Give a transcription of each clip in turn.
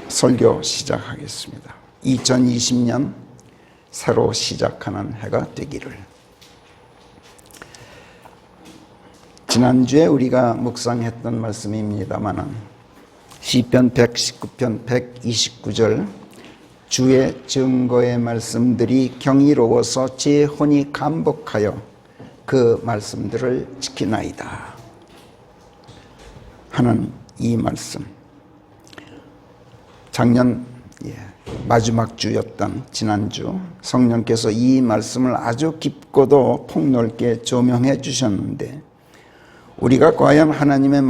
설교 시작하겠습니다. 2020년 새로 시작하는 해가 되기를. 지난주에 우리가 묵상했던 말씀입니다마는 시편 119편 129절 주의 증거의 말씀들이 경이로워서 제 혼이 감복하여 그 말씀들을 지키나이다 하는 이 말씀, 작년 마지막 주였던 지난주 성령께서 이 말씀을 아주 깊고도 폭넓게 조명해 주셨는데, 우리가 과연 하나님의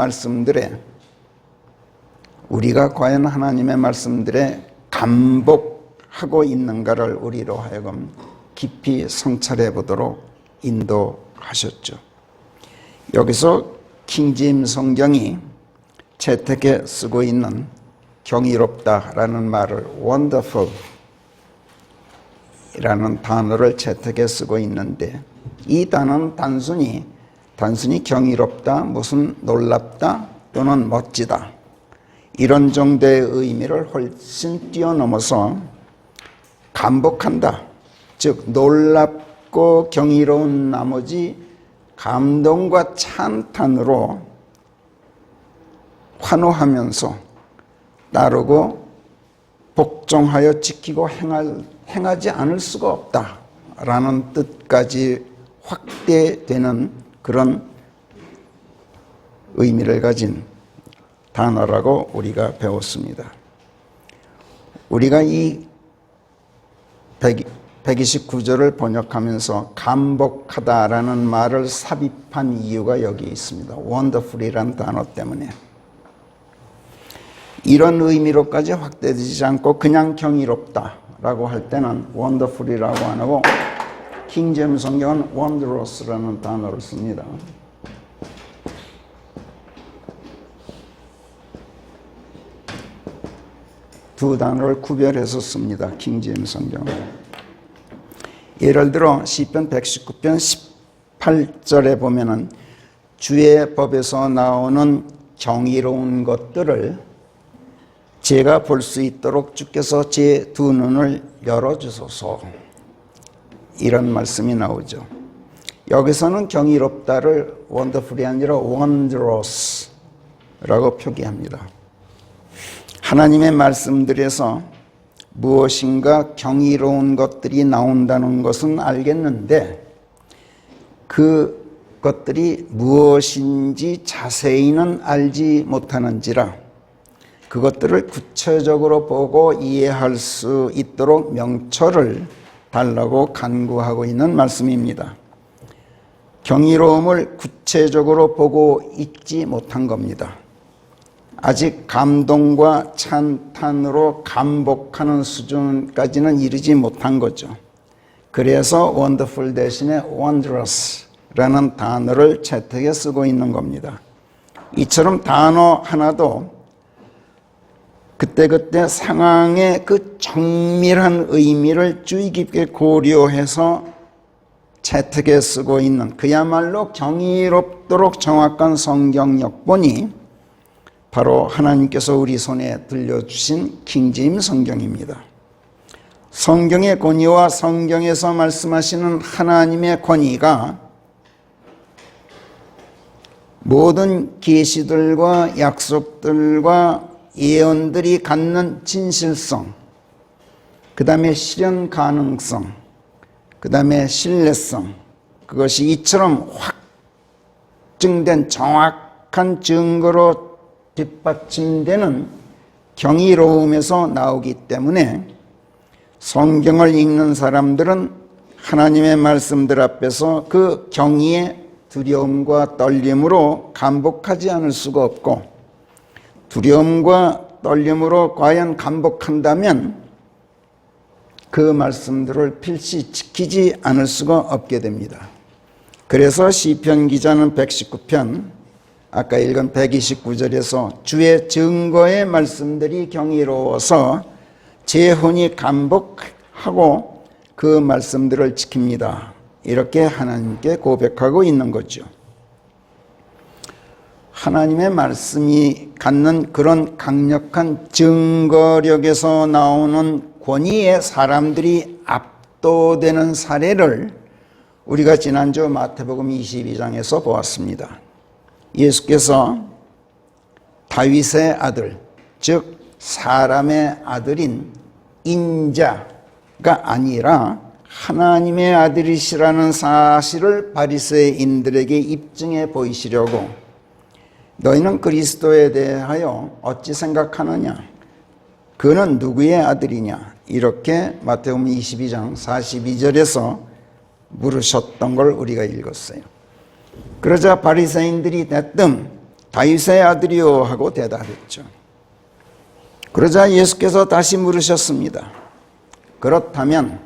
말씀들에 감복하고 있는가를 우리로 하여금 깊이 성찰해 보도록 인도하셨죠. 여기서 킹제임스 성경이 채택해 쓰고 있는 경이롭다라는 말을 wonderful 이라는 단어를 채택해 쓰고 있는데, 이 단어는 단순히 경이롭다, 무슨 놀랍다 또는 멋지다 이런 정도의 의미를 훨씬 뛰어넘어서 감복한다, 즉 놀랍고 경이로운 나머지 감동과 찬탄으로 환호하면서 따르고 복종하여 지키고 행하지 않을 수가 없다라는 뜻까지 확대되는 그런 의미를 가진 단어라고 우리가 배웠습니다. 우리가 이 129절을 번역하면서 감복하다라는 말을 삽입한 이유가 여기 있습니다. wonderful이라는 단어 때문에. 이런 의미로까지 확대되지 않고 그냥 경이롭다라고 할 때는 wonderful이라고 안 하고 킹제임스 성경은 wondrous라는 단어를 씁니다. 두 단어를 구별해서 씁니다. 킹제임스 성경은. 예를 들어 시편 119편 18절에 보면은 주의 법에서 나오는 경이로운 것들을 제가 볼 수 있도록 주께서 제 두 눈을 열어주소서, 이런 말씀이 나오죠. 여기서는 경이롭다를 wonderful이 아니라 wondrous라고 표기합니다. 하나님의 말씀들에서 무엇인가 경이로운 것들이 나온다는 것은 알겠는데, 그 것들이 무엇인지 자세히는 알지 못하는지라 그것들을 구체적으로 보고 이해할 수 있도록 명철을 달라고 간구하고 있는 말씀입니다. 경이로움을 구체적으로 보고 있지 못한 겁니다. 아직 감동과 찬탄으로 감복하는 수준까지는 이르지 못한 거죠. 그래서 wonderful 대신에 wondrous라는 단어를 채택해 쓰고 있는 겁니다. 이처럼 단어 하나도 그때그때 상황의 그 정밀한 의미를 주의 깊게 고려해서 채택해 쓰고 있는, 그야말로 경이롭도록 정확한 성경 역본이 바로 하나님께서 우리 손에 들려주신 킹제임스 성경입니다. 성경의 권위와 성경에서 말씀하시는 하나님의 권위가 모든 계시들과 약속들과 예언들이 갖는 진실성, 그 다음에 실현 가능성, 그 다음에 신뢰성, 그것이 이처럼 확증된 정확한 증거로 뒷받침되는 경이로움에서 나오기 때문에 성경을 읽는 사람들은 하나님의 말씀들 앞에서 그 경이의 두려움과 떨림으로 감복하지 않을 수가 없고, 두려움과 떨림으로 과연 감복한다면 그 말씀들을 필시 지키지 않을 수가 없게 됩니다. 그래서 시편 기자는 119편 아까 읽은 129절에서 주의 증거의 말씀들이 경이로워서 제 혼이 감복하고 그 말씀들을 지킵니다, 이렇게 하나님께 고백하고 있는 거죠. 하나님의 말씀이 갖는 그런 강력한 증거력에서 나오는 권위에 사람들이 압도되는 사례를 우리가 지난주 마태복음 22장에서 보았습니다. 예수께서 다윗의 아들, 즉 사람의 아들인 인자가 아니라 하나님의 아들이시라는 사실을 바리새인들에게 입증해 보이시려고 너희는 그리스도에 대하여 어찌 생각하느냐? 그는 누구의 아들이냐? 이렇게 마태복음 22장 42절에서 물으셨던 걸 우리가 읽었어요. 그러자 바리새인들이 대뜸 다윗의 아들이요 하고 대답했죠. 그러자 예수께서 다시 물으셨습니다. 그렇다면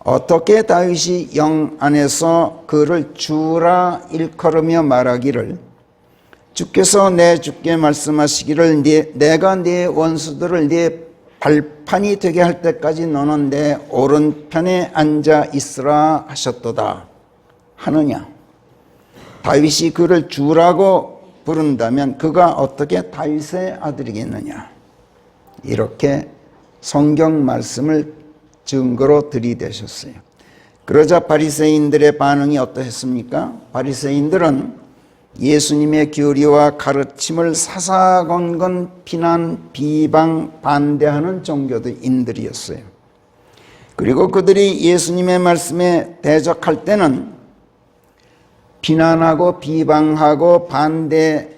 어떻게 다윗이 영 안에서 그를 주라 일컬으며 말하기를 주께서 내 주께 말씀하시기를 내가 네 원수들을 네 발판이 되게 할 때까지 너는 내 오른편에 앉아 있으라 하셨도다 하느냐? 다윗이 그를 주라고 부른다면 그가 어떻게 다윗의 아들이겠느냐? 이렇게 성경 말씀을 증거로 들이대셨어요. 그러자 바리새인들의 반응이 어떠했습니까? 바리새인들은 예수님의 교리와 가르침을 사사건건 비난, 비방, 반대하는 종교인들이었어요. 그리고 그들이 예수님의 말씀에 대적할 때는 비난하고 비방하고 반대하는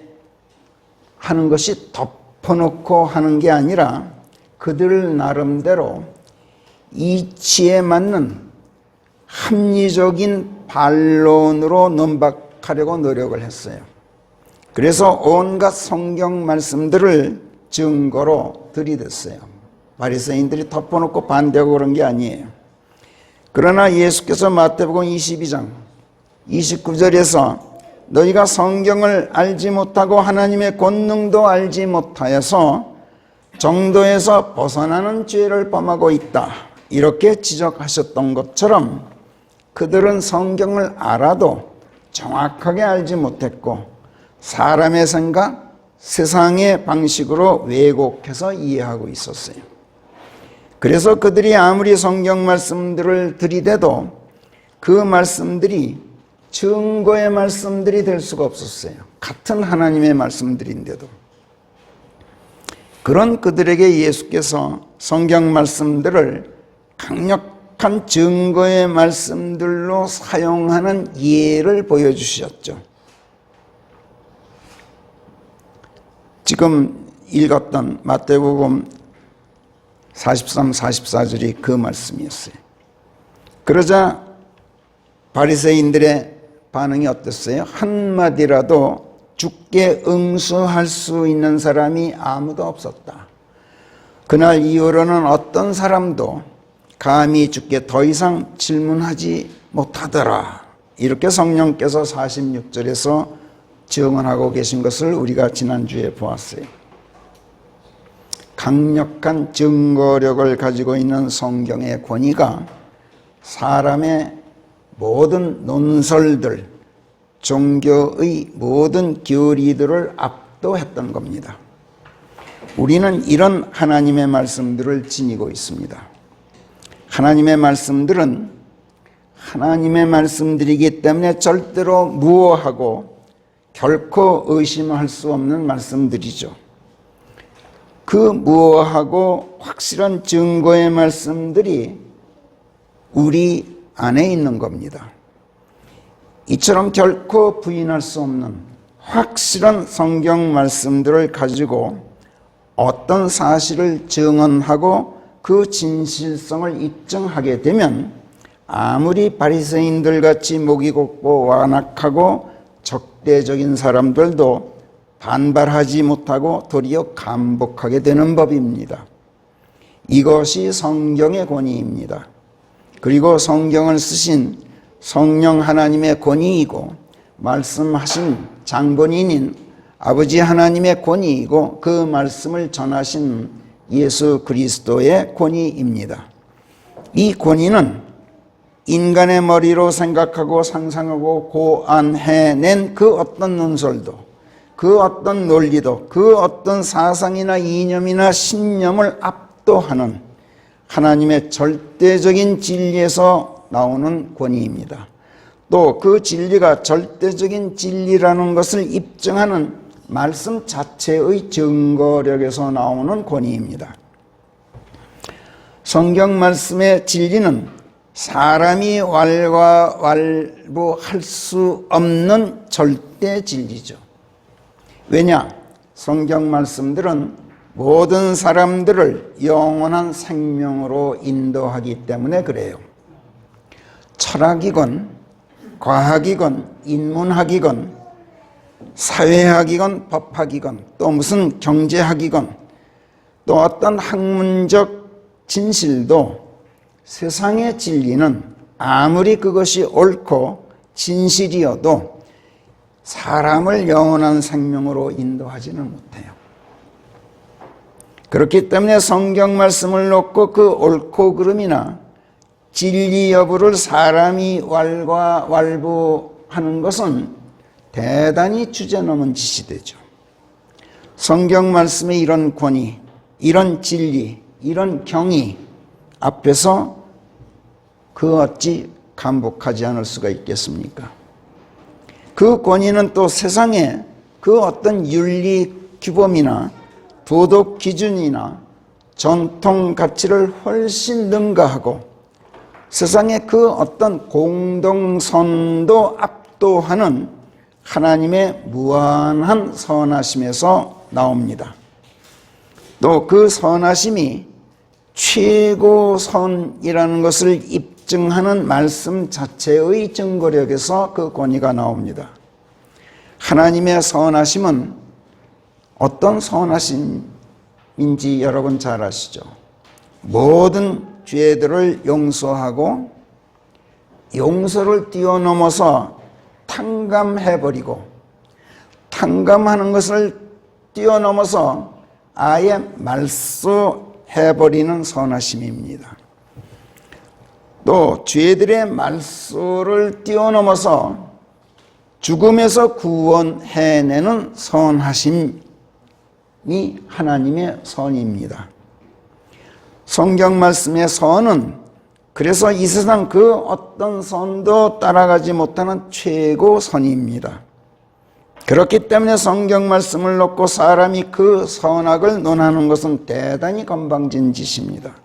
것이 덮어놓고 하는 게 아니라 그들 나름대로 이치에 맞는 합리적인 반론으로 논박하려고 노력을 했어요. 그래서 온갖 성경 말씀들을 증거로 들이댔어요. 바리새인들이 덮어놓고 반대하고 그런 게 아니에요. 그러나 예수께서 마태복음 22장 29절에서 너희가 성경을 알지 못하고 하나님의 권능도 알지 못하여서 정도에서 벗어나는 죄를 범하고 있다, 이렇게 지적하셨던 것처럼 그들은 성경을 알아도 정확하게 알지 못했고 사람의 생각, 세상의 방식으로 왜곡해서 이해하고 있었어요. 그래서 그들이 아무리 성경 말씀들을 들이대도 그 말씀들이 증거의 말씀들이 될 수가 없었어요. 같은 하나님의 말씀들인데도. 그런 그들에게 예수께서 성경 말씀들을 강력한 증거의 말씀들로 사용하는 예를 보여주셨죠. 지금 읽었던 마태복음 43, 44절이 그 말씀이었어요. 그러자 바리새인들의 반응이 어땠어요? 한마디라도 주께 응수할 수 있는 사람이 아무도 없었다. 그날 이후로는 어떤 사람도 감히 주께 더 이상 질문하지 못하더라. 이렇게 성령께서 46절에서 증언하고 계신 것을 우리가 지난주에 보았어요. 강력한 증거력을 가지고 있는 성경의 권위가 사람의 모든 논설들, 종교의 모든 교리들을 압도했던 겁니다. 우리는 이런 하나님의 말씀들을 지니고 있습니다. 하나님의 말씀들은 하나님의 말씀들이기 때문에 절대로 무오하고 결코 의심할 수 없는 말씀들이죠. 그 무오하고 확실한 증거의 말씀들이 우리 안에 있는 겁니다. 이처럼 결코 부인할 수 없는 확실한 성경 말씀들을 가지고 어떤 사실을 증언하고 그 진실성을 입증하게 되면 아무리 바리새인들 같이 목이 곱고 완악하고 적대적인 사람들도 반발하지 못하고 도리어 감복하게 되는 법입니다. 이것이 성경의 권위입니다. 그리고 성경을 쓰신 성령 하나님의 권위이고 말씀하신 장본인인 아버지 하나님의 권위이고 그 말씀을 전하신 예수 그리스도의 권위입니다. 이 권위는 인간의 머리로 생각하고 상상하고 고안해낸 그 어떤 논설도, 그 그 어떤 논리도 그 어떤 사상이나 이념이나 신념을 압도하는 하나님의 절대적인 진리에서 나오는 권위입니다. 또 그 진리가 절대적인 진리라는 것을 입증하는 말씀 자체의 증거력에서 나오는 권위입니다. 성경 말씀의 진리는 사람이 왈가왈부할 수 없는 절대 진리죠. 왜냐? 성경 말씀들은 모든 사람들을 영원한 생명으로 인도하기 때문에 그래요. 철학이건 과학이건 인문학이건 사회학이건 법학이건 또 무슨 경제학이건 또 어떤 학문적 진실도 세상의 진리는 아무리 그것이 옳고 진실이어도 사람을 영원한 생명으로 인도하지는 못해요. 그렇기 때문에 성경 말씀을 놓고 그 옳고 그름이나 진리 여부를 사람이 왈가왈부하는 것은 대단히 주제넘은 짓이 되죠. 성경 말씀의 이런 권위, 이런 진리, 이런 경이 앞에서 그 어찌 감복하지 않을 수가 있겠습니까? 그 권위는 또 세상에 그 어떤 윤리 규범이나 도덕 기준이나 전통 가치를 훨씬 능가하고 세상의 그 어떤 공동선도 압도하는 하나님의 무한한 선하심에서 나옵니다. 또 그 선하심이 최고선이라는 것을 입증하는 말씀 자체의 증거력에서 그 권위가 나옵니다. 하나님의 선하심은 어떤 선하심인지 여러분 잘 아시죠? 모든 죄들을 용서하고 용서를 뛰어넘어서 탕감해버리고 탕감하는 것을 뛰어넘어서 아예 말소해버리는 선하심입니다. 또 죄들의 말소를 뛰어넘어서 죽음에서 구원해내는 선하심이 하나님의 선입니다. 성경 말씀의 선은 그래서 이 세상 그 어떤 선도 따라가지 못하는 최고 선입니다. 그렇기 때문에 성경 말씀을 놓고 사람이 그 선악을 논하는 것은 대단히 건방진 짓입니다.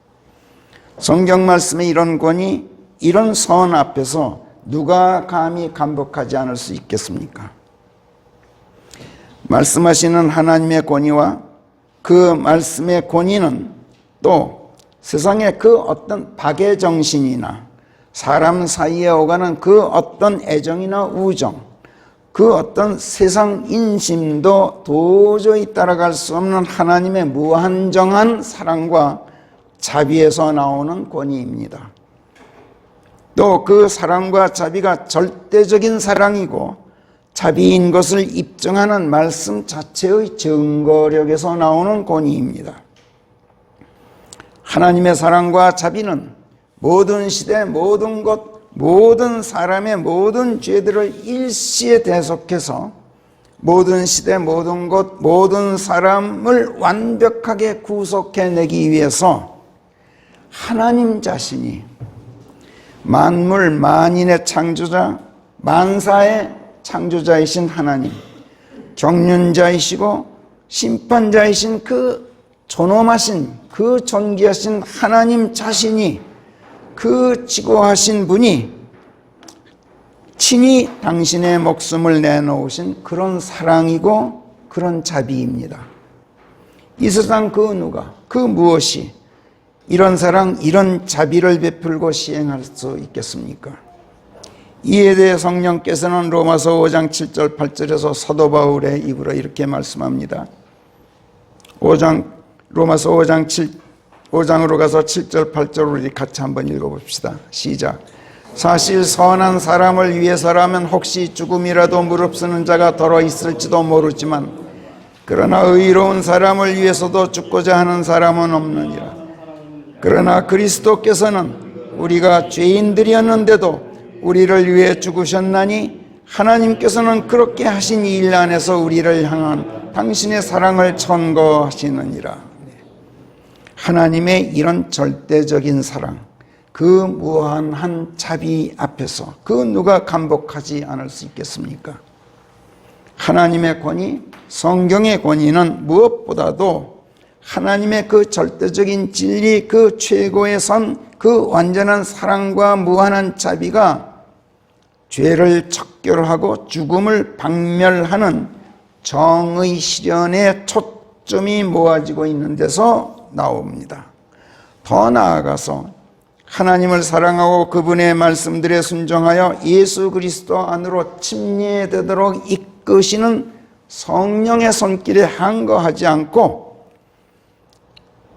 성경 말씀의 이런 권위, 이런 선 앞에서 누가 감히 감복하지 않을 수 있겠습니까? 말씀하시는 하나님의 권위와 그 말씀의 권위는 또 세상의 그 어떤 박애정신이나 사람 사이에 오가는 그 어떤 애정이나 우정, 그 어떤 세상 인심도 도저히 따라갈 수 없는 하나님의 무한정한 사랑과 자비에서 나오는 권위입니다. 또 그 사랑과 자비가 절대적인 사랑이고 자비인 것을 입증하는 말씀 자체의 증거력에서 나오는 권위입니다. 하나님의 사랑과 자비는 모든 시대, 모든 곳, 모든 사람의 모든 죄들을 일시에 대속해서 모든 시대, 모든 곳, 모든 사람을 완벽하게 구속해내기 위해서 하나님 자신이 만물 만인의 창조자, 만사의 창조자이신 하나님, 경륜자이시고 심판자이신 그 존엄하신 그 존귀하신 하나님 자신이 그 지고하신 분이 친히 당신의 목숨을 내놓으신 그런 사랑이고 그런 자비입니다. 이 세상 그 누가, 그 무엇이 이런 사랑, 이런 자비를 베풀고 시행할 수 있겠습니까? 이에 대해 성령께서는 로마서 5장 7절 8절에서 사도 바울의 입으로 이렇게 말씀합니다. 로마서 5장으로 가서 7절 8절 우리 같이 한번 읽어봅시다. 시작. 사실 선한 사람을 위해서라면 혹시 죽음이라도 무릅쓰는 자가 더러 있을지도 모르지만 그러나 의로운 사람을 위해서도 죽고자 하는 사람은 없느니라. 그러나 그리스도께서는 우리가 죄인들이었는데도 우리를 위해 죽으셨나니 하나님께서는 그렇게 하신 이 일 안에서 우리를 향한 당신의 사랑을 전거하시느니라. 하나님의 이런 절대적인 사랑, 그 무한한 자비 앞에서 그 누가 감복하지 않을 수 있겠습니까? 하나님의 권위, 성경의 권위는 무엇보다도 하나님의 그 절대적인 진리, 그 최고의 선, 그 완전한 사랑과 무한한 자비가 죄를 척결하고 죽음을 박멸하는 정의 실현에 초점이 모아지고 있는 데서 나옵니다. 더 나아가서 하나님을 사랑하고 그분의 말씀들에 순종하여 예수 그리스도 안으로 침례되도록 이끄시는 성령의 손길에 항거하지 않고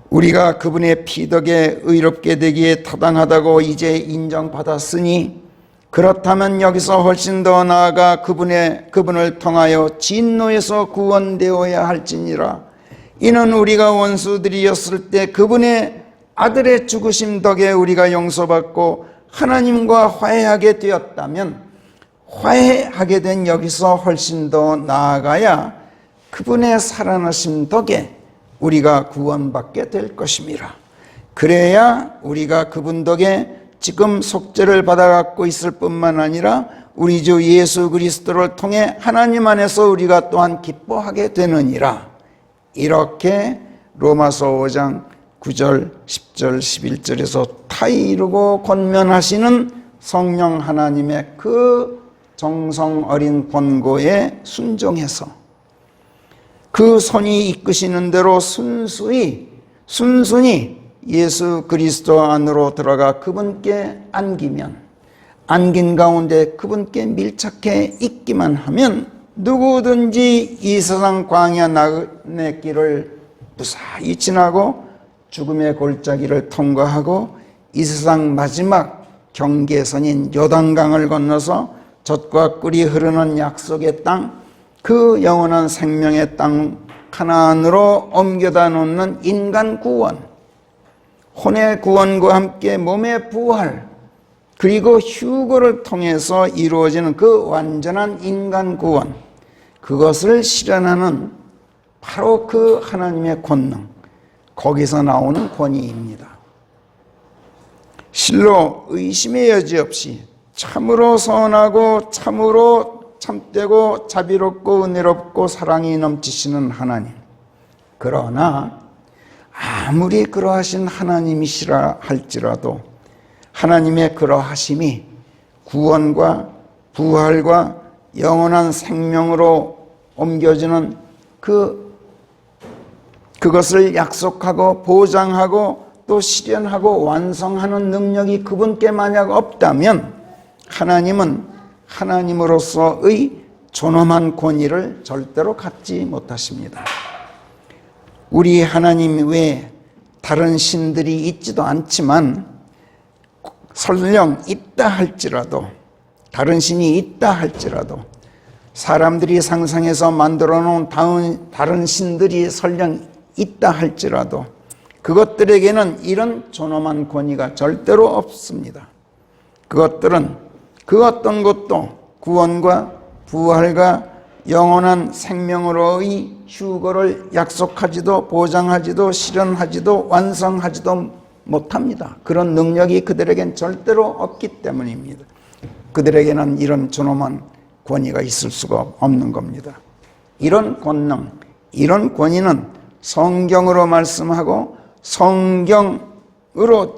우리가 그분의 피덕에 의롭게 되기에 타당하다고 이제 인정받았으니 그렇다면 여기서 훨씬 더 나아가 그분을 통하여 진노에서 구원되어야 할지니라. 이는 우리가 원수들이었을 때 그분의 아들의 죽으심 덕에 우리가 용서받고 하나님과 화해하게 되었다면 화해하게 된 여기서 훨씬 더 나아가야 그분의 살아나심 덕에 우리가 구원받게 될 것입니다. 그래야 우리가 그분 덕에 지금 속죄를 받아갖고 있을 뿐만 아니라 우리 주 예수 그리스도를 통해 하나님 안에서 우리가 또한 기뻐하게 되느니라. 이렇게 로마서 5장 9절, 10절, 11절에서 다 이루고 권면하시는 성령 하나님의 그 정성 어린 권고에 순종해서 그 손이 이끄시는 대로 순순히 예수 그리스도 안으로 들어가 그분께 안긴 가운데 그분께 밀착해 있기만 하면 누구든지 이 세상 광야 나그네 길을 무사히 지나고 죽음의 골짜기를 통과하고 이 세상 마지막 경계선인 요단강을 건너서 젖과 꿀이 흐르는 약속의 땅, 그 영원한 생명의 땅 하나안으로 옮겨다 놓는 인간 구원, 혼의 구원과 함께 몸의 부활, 그리고 휴거를 통해서 이루어지는 그 완전한 인간 구원, 그것을 실현하는 바로 그 하나님의 권능, 거기서 나오는 권위입니다. 실로 의심의 여지 없이 참으로 선하고 참으로 참되고 자비롭고 은혜롭고 사랑이 넘치시는 하나님. 그러나 아무리 그러하신 하나님이시라 할지라도 하나님의 그러하심이 구원과 부활과 영원한 생명으로 옮겨지는 그것을 약속하고 보장하고 또 실현하고 완성하는 능력이 그분께 만약 없다면 하나님은 하나님으로서의 존엄한 권위를 절대로 갖지 못하십니다. 우리 하나님 외에 다른 신들이 있지도 않지만 설령 있다 할지라도, 다른 신이 있다 할지라도, 사람들이 상상해서 만들어 놓은 다른 신들이 설령 있다 할지라도 그것들에게는 이런 존엄한 권위가 절대로 없습니다. 그것들은 그 어떤 것도 구원과 부활과 영원한 생명으로의 휴거를 약속하지도 보장하지도 실현하지도 완성하지도 못합니다. 그런 능력이 그들에겐 절대로 없기 때문입니다. 그들에게는 이런 존엄한 권위가 있을 수가 없는 겁니다. 이런 권능, 이런 권위는 성경으로 말씀하고 성경으로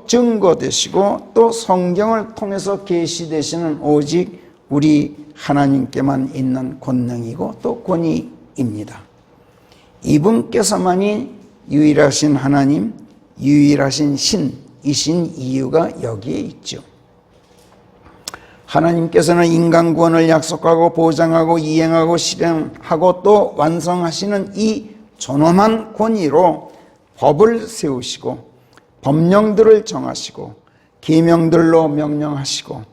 증거되시고 또 성경을 통해서 계시되시는 오직 우리 하나님께만 있는 권능이고 또 권위입니다. 이분께서만이 유일하신 하나님, 유일하신 신이신 이유가 여기에 있죠. 하나님께서는 인간 구원을 약속하고 보장하고 이행하고 실행하고 또 완성하시는 이 존엄한 권위로 법을 세우시고 법령들을 정하시고 계명들로 명령하시고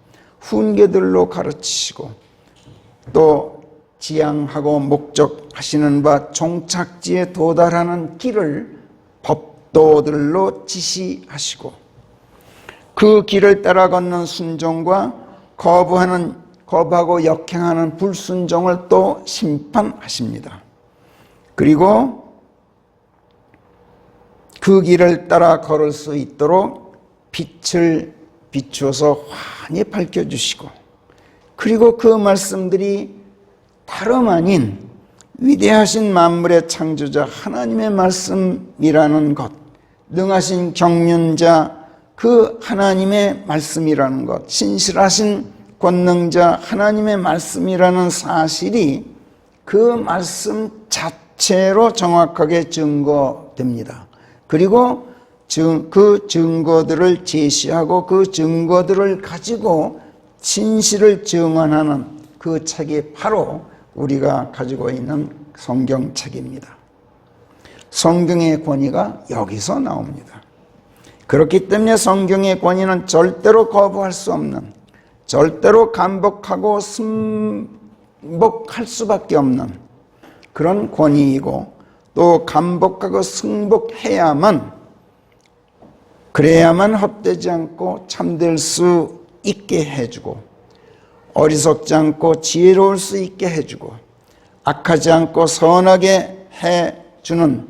훈계들로 가르치시고 또 지향하고 목적하시는 바 종착지에 도달하는 길을 법도들로 지시하시고 그 길을 따라 걷는 순종과 거부하고 역행하는 불순종을 또 심판하십니다. 그리고 그 길을 따라 걸을 수 있도록 빛을 비추어서 환히 밝혀주시고, 그리고 그 말씀들이 다름 아닌 위대하신 만물의 창조자 하나님의 말씀이라는 것, 능하신 경륜자 그 하나님의 말씀이라는 것, 신실하신 권능자 하나님의 말씀이라는 사실이 그 말씀 자체로 정확하게 증거됩니다. 그리고 그 증거들을 제시하고 그 증거들을 가지고 진실을 증언하는 그 책이 바로 우리가 가지고 있는 성경책입니다. 성경의 권위가 여기서 나옵니다. 그렇기 때문에 성경의 권위는 절대로 거부할 수 없는, 절대로 감복하고 승복할 수밖에 없는 그런 권위이고, 또 감복하고 승복해야만, 그래야만 헛되지 않고 참될 수 있게 해주고, 어리석지 않고 지혜로울 수 있게 해주고, 악하지 않고 선하게 해주는,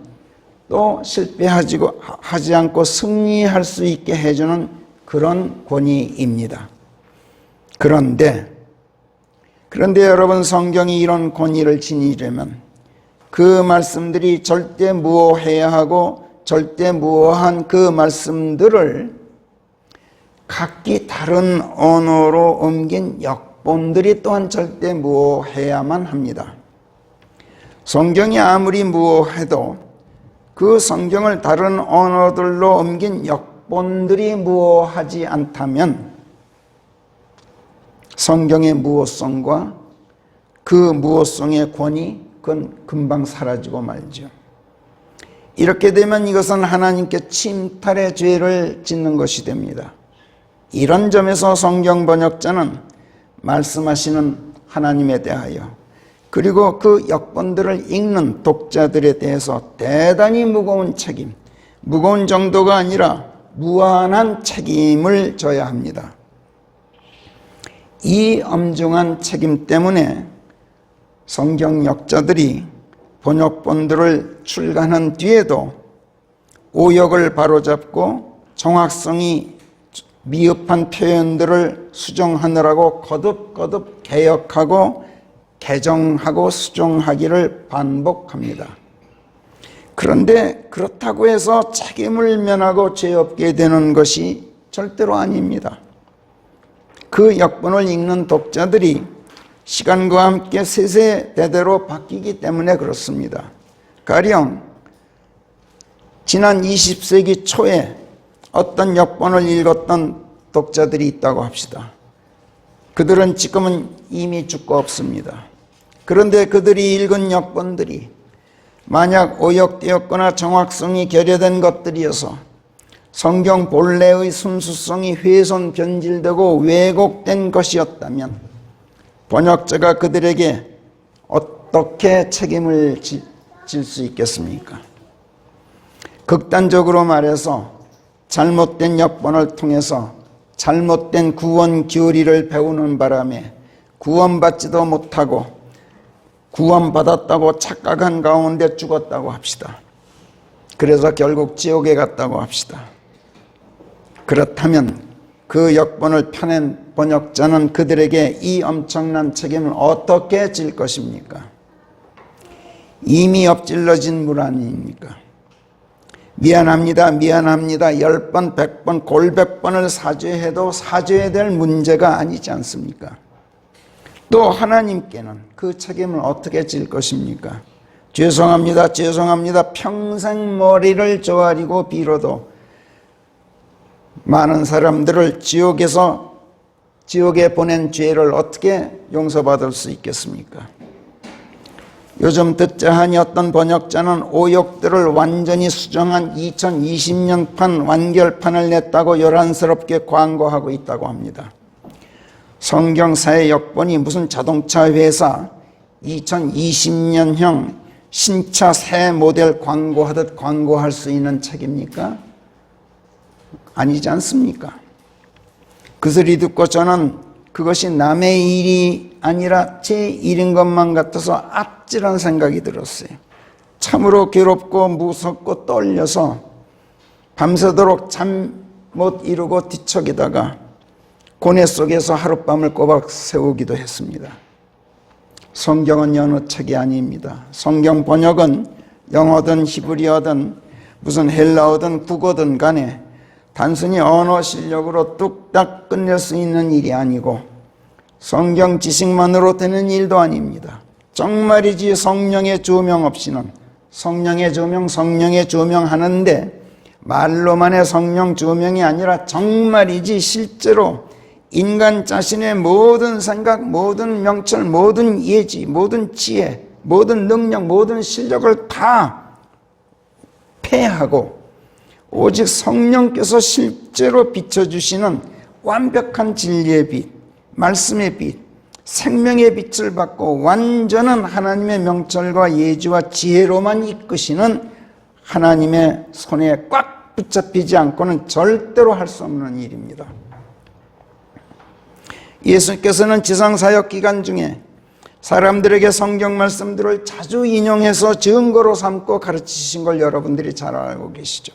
또 실패하지 않고 승리할 수 있게 해주는 그런 권위입니다. 그런데 여러분, 성경이 이런 권위를 지니려면 그 말씀들이 절대 무효해야 하고, 절대 무효한 그 말씀들을 각기 다른 언어로 옮긴 역본들이 또한 절대 무효해야만 합니다. 성경이 아무리 무효해도 그 성경을 다른 언어들로 옮긴 역본들이 무효하지 않다면 성경의 무효성과 그 무효성의 권위, 그건 금방 사라지고 말죠. 이렇게 되면 이것은 하나님께 침탈의 죄를 짓는 것이 됩니다. 이런 점에서 성경 번역자는 말씀하시는 하나님에 대하여, 그리고 그 역본들을 읽는 독자들에 대해서 대단히 무거운 책임, 무거운 정도가 아니라 무한한 책임을 져야 합니다. 이 엄중한 책임 때문에 성경 역자들이 번역본들을 출간한 뒤에도 오역을 바로잡고 정확성이 미흡한 표현들을 수정하느라고 거듭거듭 개혁하고 개정하고 수정하기를 반복합니다. 그런데 그렇다고 해서 책임을 면하고 죄 없게 되는 것이 절대로 아닙니다. 그 역본을 읽는 독자들이 시간과 함께 세세대대로 바뀌기 때문에 그렇습니다. 가령 지난 20세기 초에 어떤 역본을 읽었던 독자들이 있다고 합시다. 그들은 지금은 이미 죽고 없습니다. 그런데 그들이 읽은 역본들이 만약 오역되었거나 정확성이 결여된 것들이어서 성경 본래의 순수성이 훼손 변질되고 왜곡된 것이었다면 번역자가 그들에게 어떻게 책임을 질 수 있겠습니까? 극단적으로 말해서 잘못된 역본을 통해서 잘못된 구원 교리를 배우는 바람에 구원받지도 못하고 구원받았다고 착각한 가운데 죽었다고 합시다. 그래서 결국 지옥에 갔다고 합시다. 그렇다면 그 역본을 펴낸 번역자는 그들에게 이 엄청난 책임을 어떻게 질 것입니까? 이미 엎질러진 물 아닙니까? 미안합니다, 미안합니다 10번, 100번, 골백번을 사죄해도 사죄해야 될 문제가 아니지 않습니까? 또 하나님께는 그 책임을 어떻게 질 것입니까? 죄송합니다, 죄송합니다 평생 머리를 조아리고 빌어도 많은 사람들을 지옥에 보낸 죄를 어떻게 용서받을 수 있겠습니까? 요즘 듣자하니 어떤 번역자는 오역들을 완전히 수정한 2020년판 완결판을 냈다고 요란스럽게 광고하고 있다고 합니다. 성경사의 역본이 무슨 자동차 회사 2020년형 신차 새 모델 광고하듯 광고할 수 있는 책입니까? 아니지 않습니까? 그 소리 듣고 저는 그것이 남의 일이 아니라 제 일인 것만 같아서 아찔한 생각이 들었어요. 참으로 괴롭고 무섭고 떨려서 밤새도록 잠 못 이루고 뒤척이다가 고뇌 속에서 하룻밤을 꼬박 세우기도 했습니다. 성경은 여느 책이 아닙니다. 성경 번역은 영어든 히브리어든 무슨 헬라어든 국어든 간에 단순히 언어 실력으로 뚝딱 끝낼 수 있는 일이 아니고 성경 지식만으로 되는 일도 아닙니다. 정말이지 성령의 조명 없이는 성령의 조명 하는데 말로만의 성령 조명이 아니라 정말이지 실제로 인간 자신의 모든 생각, 모든 명철, 모든 예지, 모든 지혜, 모든 능력, 모든 실력을 다 폐하고 오직 성령께서 실제로 비춰주시는 완벽한 진리의 빛, 말씀의 빛, 생명의 빛을 받고 완전한 하나님의 명철과 예지와 지혜로만 이끄시는 하나님의 손에 꽉 붙잡히지 않고는 절대로 할 수 없는 일입니다. 예수께서는 지상사역 기간 중에 사람들에게 성경 말씀들을 자주 인용해서 증거로 삼고 가르치신 걸 여러분들이 잘 알고 계시죠.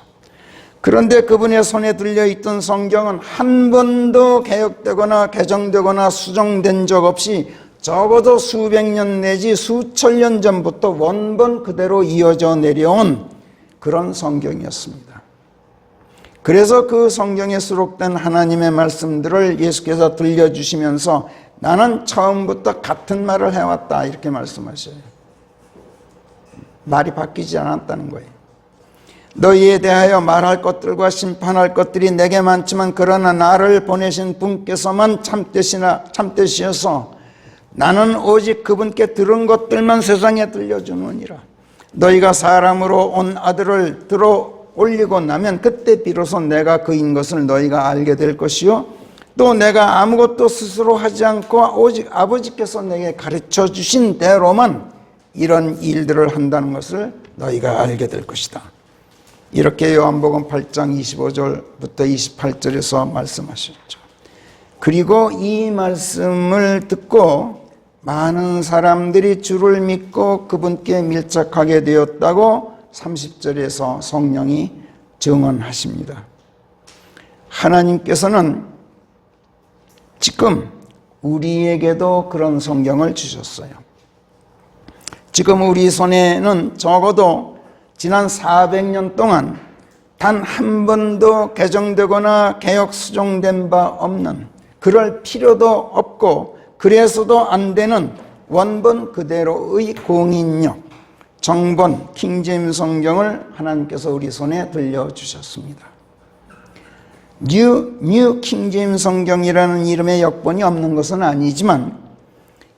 그런데 그분의 손에 들려있던 성경은 한 번도 개혁되거나 개정되거나 수정된 적 없이 적어도 수백 년 내지 수천 년 전부터 원본 그대로 이어져 내려온 그런 성경이었습니다. 그래서 그 성경에 수록된 하나님의 말씀들을 예수께서 들려주시면서 나는 처음부터 같은 말을 해왔다 이렇게 말씀하셔요. 말이 바뀌지 않았다는 거예요. 너희에 대하여 말할 것들과 심판할 것들이 내게 많지만 그러나 나를 보내신 분께서만 참되시어서 나는 오직 그분께 들은 것들만 세상에 들려주느니라. 너희가 사람으로 온 아들을 들어 올리고 나면 그때 비로소 내가 그인 것을 너희가 알게 될 것이요 또 내가 아무것도 스스로 하지 않고 오직 아버지께서 내게 가르쳐 주신 대로만 이런 일들을 한다는 것을 너희가 알게 될 것이다. 이렇게 요한복음 8장 25절부터 28절에서 말씀하셨죠. 그리고 이 말씀을 듣고 많은 사람들이 주를 믿고 그분께 밀착하게 되었다고 30절에서 성령이 증언하십니다. 하나님께서는 지금 우리에게도 그런 성경을 주셨어요. 지금 우리 손에는 적어도 지난 400년 동안 단 한 번도 개정되거나 개혁 수정된 바 없는, 그럴 필요도 없고 그래서도 안 되는 원본 그대로의 공인력 정본 킹제임스 성경을 하나님께서 우리 손에 들려주셨습니다. 뉴 킹제임스 성경이라는 이름의 역본이 없는 것은 아니지만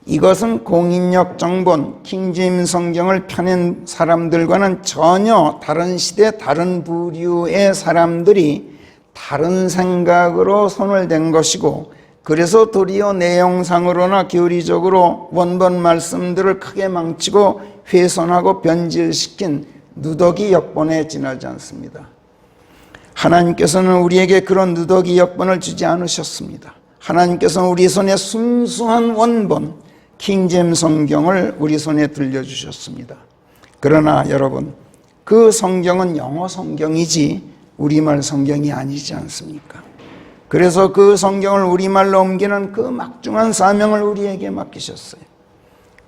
이것은 공인력 정본 킹제임스 성경을 펴낸 사람들과는 전혀 다른 시대 다른 부류의 사람들이 다른 생각으로 손을 댄 것이고 그래서 도리어 내용상으로나 교리적으로 원본 말씀들을 크게 망치고 훼손하고 변질시킨 누더기 역본에 지나지 않습니다. 하나님께서는 우리에게 그런 누더기 역본을 주지 않으셨습니다. 하나님께서는 우리 손에 순수한 원본 킹제임스 성경을 우리 손에 들려주셨습니다. 그러나 여러분, 그 성경은 영어 성경이지 우리말 성경이 아니지 않습니까? 그래서 그 성경을 우리말로 옮기는 그 막중한 사명을 우리에게 맡기셨어요.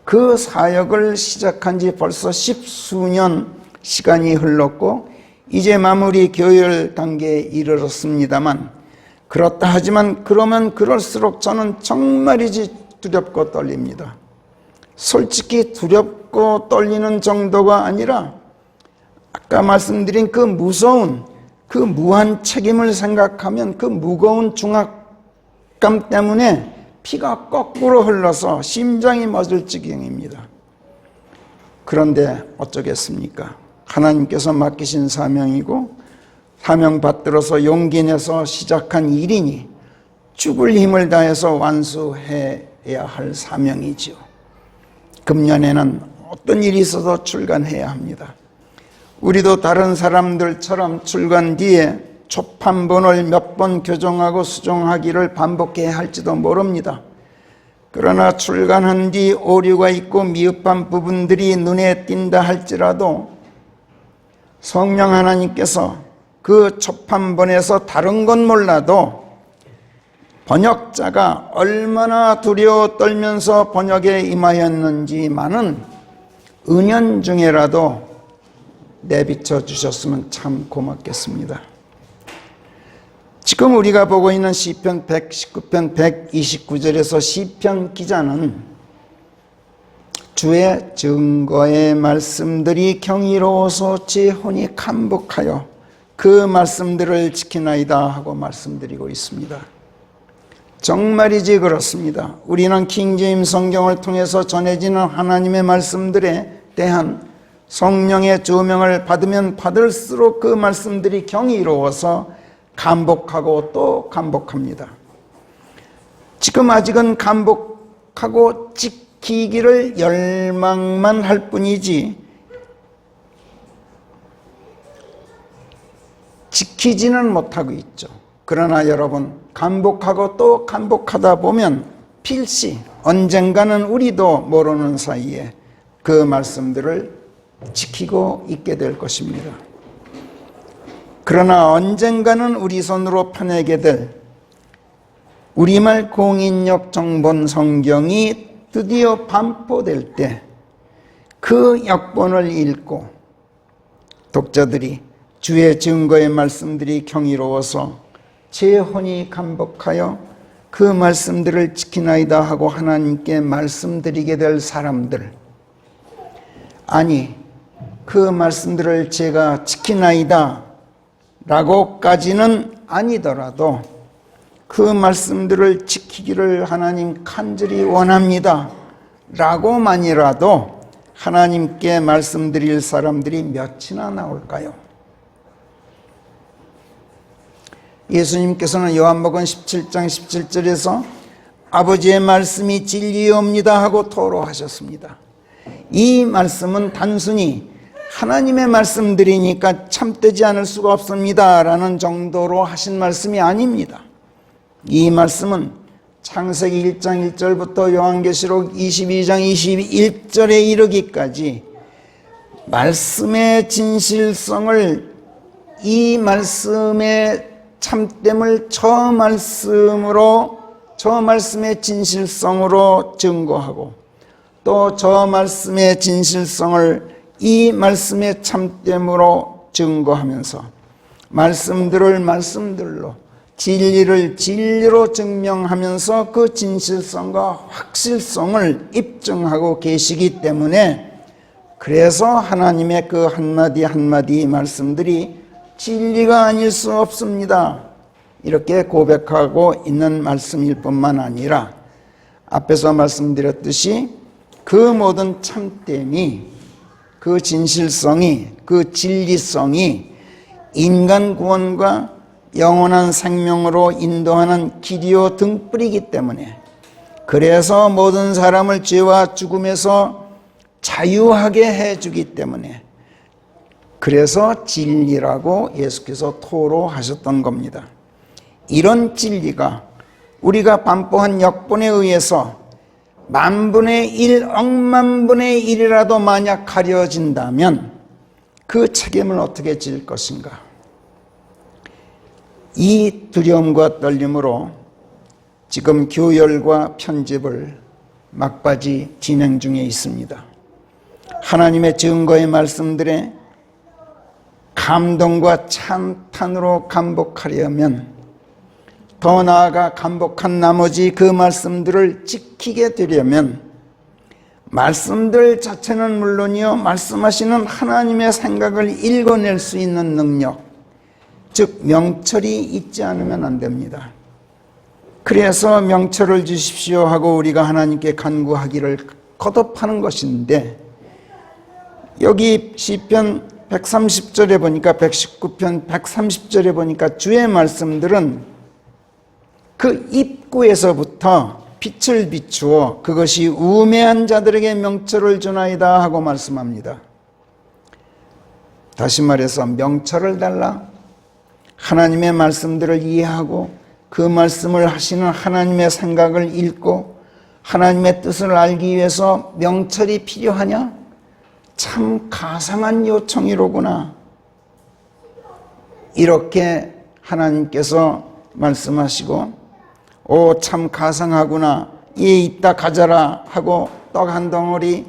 그 사역을 시작한 지 벌써 10수년 시간이 흘렀고 이제 마무리 교열 단계에 이르렀습니다만 그렇다 하지만 그러면 그럴수록 저는 정말이지 두렵고 떨립니다. 솔직히 두렵고 떨리는 정도가 아니라 아까 말씀드린 그 무서운 그 무한 책임을 생각하면 그 무거운 중압감 때문에 피가 거꾸로 흘러서 심장이 멎을 지경입니다. 그런데 어쩌겠습니까? 하나님께서 맡기신 사명이고 사명 받들어서 용기 내서 시작한 일이니 죽을 힘을 다해서 완수해야 할 사명이지요. 금년에는 어떤 일이 있어도 출간해야 합니다. 우리도 다른 사람들처럼 출간 뒤에 초판본을 몇 번 교정하고 수정하기를 반복해야 할지도 모릅니다. 그러나 출간한 뒤 오류가 있고 미흡한 부분들이 눈에 띈다 할지라도 성령 하나님께서 그 초판본에서 다른 건 몰라도 번역자가 얼마나 두려워 떨면서 번역에 임하였는지만은 은연중에라도 내비쳐 주셨으면 참 고맙겠습니다. 지금 우리가 보고 있는 시편 119편 129절에서 시편 기자는 주의 증거의 말씀들이 경이로워서 제 혼이 감복하여 그 말씀들을 지키나이다 하고 말씀드리고 있습니다. 정말이지 그렇습니다. 우리는 킹제임스 성경을 통해서 전해지는 하나님의 말씀들에 대한 성령의 조명을 받으면 받을수록 그 말씀들이 경이로워서 감복하고 또 감복합니다. 지금 아직은 감복하고 지키기를 열망만 할 뿐이지 지키지는 못하고 있죠. 그러나 여러분, 감복하고 또 감복하다 보면 필시 언젠가는 우리도 모르는 사이에 그 말씀들을 지키고 있게 될 것입니다. 그러나 언젠가는 우리 손으로 펴내게 될 우리말 공인역 정본 성경이 드디어 반포될 때 그 역본을 읽고 독자들이 주의 증거의 말씀들이 경이로워서 제 혼이 감복하여 그 말씀들을 지키나이다 하고 하나님께 말씀드리게 될 사람들, 아니 그 말씀들을 제가 지키나이다 라고까지는 아니더라도 그 말씀들을 지키기를 하나님 간절히 원합니다 라고만이라도 하나님께 말씀드릴 사람들이 몇이나 나올까요? 예수님께서는 요한복음 17장 17절에서 아버지의 말씀이 진리옵니다 하고 토로하셨습니다. 이 말씀은 단순히 하나님의 말씀들이니까 참되지 않을 수가 없습니다 라는 정도로 하신 말씀이 아닙니다. 이 말씀은 창세기 1장 1절부터 요한계시록 22장 21절에 이르기까지 말씀의 진실성을, 이 말씀의 참됨을 저 말씀의 진실성으로 증거하고 또 저 말씀의 진실성을 이 말씀의 참됨으로 증거하면서 말씀들을 말씀들로 진리를 진리로 증명하면서 그 진실성과 확실성을 입증하고 계시기 때문에 그래서 하나님의 그 한마디 한마디 말씀들이 진리가 아닐 수 없습니다 이렇게 고백하고 있는 말씀일 뿐만 아니라 앞에서 말씀드렸듯이 그 모든 참됨이, 그 진실성이, 그 진리성이 인간 구원과 영원한 생명으로 인도하는 길이요 등불이기 때문에, 그래서 모든 사람을 죄와 죽음에서 자유하게 해주기 때문에, 그래서 진리라고 예수께서 토로하셨던 겁니다. 이런 진리가 우리가 반포한 역본에 의해서 만분의 1, 억만분의 1이라도 만약 가려진다면 그 책임을 어떻게 질 것인가? 이 두려움과 떨림으로 지금 교열과 편집을 막바지 진행 중에 있습니다. 하나님의 증거의 말씀들에 감동과 찬탄으로 감복하려면, 더 나아가 감복한 나머지 그 말씀들을 지키게 되려면 말씀들 자체는 물론이요, 말씀하시는 하나님의 생각을 읽어낼 수 있는 능력, 즉 명철이 있지 않으면 안 됩니다. 그래서 명철을 주십시오 하고 우리가 하나님께 간구하기를 거듭하는 것인데, 여기 시편 130절에 보니까, 119편 130절에 보니까 주의 말씀들은 그 입구에서부터 빛을 비추어 그것이 우매한 자들에게 명철을 주나이다 하고 말씀합니다. 다시 말해서 명철을 달라, 하나님의 말씀들을 이해하고 그 말씀을 하시는 하나님의 생각을 읽고 하나님의 뜻을 알기 위해서 명철이 필요하냐? 참 가상한 요청이로구나. 이렇게 하나님께서 말씀하시고, 오, 참 가상하구나. 이 이따 가져라 하고 떡 한 덩어리